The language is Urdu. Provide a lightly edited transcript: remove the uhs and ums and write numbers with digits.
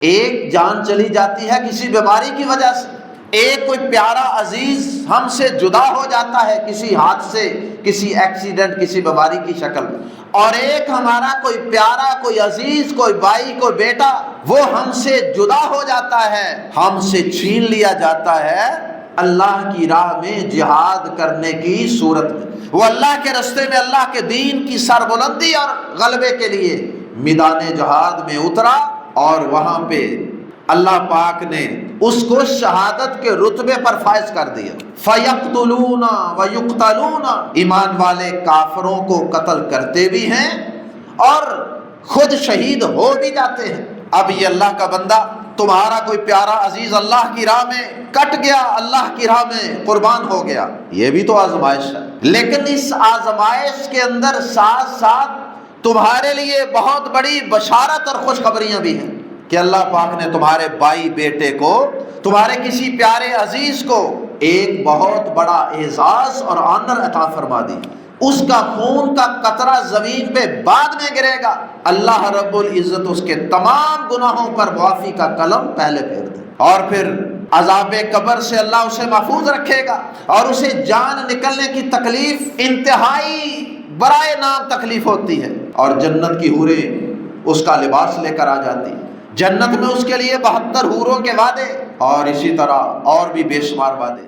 ایک جان چلی جاتی ہے کسی بیماری کی وجہ سے، ایک کوئی پیارا عزیز ہم سے جدا ہو جاتا ہے کسی حادثے، کسی ایکسیڈنٹ، کسی بیماری کی شکل میں، اور ایک ہمارا کوئی پیارا، کوئی عزیز، کوئی بھائی، کوئی بیٹا، وہ ہم سے جدا ہو جاتا ہے، ہم سے چھین لیا جاتا ہے اللہ کی راہ میں جہاد کرنے کی صورت میں۔ وہ اللہ کے راستے میں اللہ کے دین کی سربلندی اور غلبے کے لیے میدان جہاد میں اترا، اور وہاں پہ اللہ پاک نے اس کو شہادت کے رتبے پر فائز کر دیا۔ فَيَقْتُلُونَ وَيُقْتَلُونَ، ایمان والے کافروں کو قتل کرتے بھی ہیں اور خود شہید ہو بھی جاتے ہیں۔ اب یہ اللہ کا بندہ، تمہارا کوئی پیارا عزیز اللہ کی راہ میں کٹ گیا، اللہ کی راہ میں قربان ہو گیا، یہ بھی تو آزمائش ہے، لیکن اس آزمائش کے اندر ساتھ ساتھ تمہارے لیے بہت بڑی بشارت اور خوشخبریاں بھی ہیں کہ اللہ پاک نے تمہارے بھائی بیٹے کو، تمہارے کسی پیارے عزیز کو ایک بہت بڑا اعزاز اور آنر عطا فرما دی۔ اس کا خون کا قطرہ زمین پہ بعد میں گرے گا، اللہ رب العزت اس کے تمام گناہوں پر معافی کا قلم پہلے پھیر دے، اور پھر عذاب قبر سے اللہ اسے محفوظ رکھے گا، اور اسے جان نکلنے کی تکلیف انتہائی برائے نام تکلیف ہوتی ہے، اور جنت کی حوریں اس کا لباس لے کر آ جاتی، جنت میں اس کے لیے 72 حوروں کے وعدے، اور اسی طرح اور بھی بے شمار وعدے۔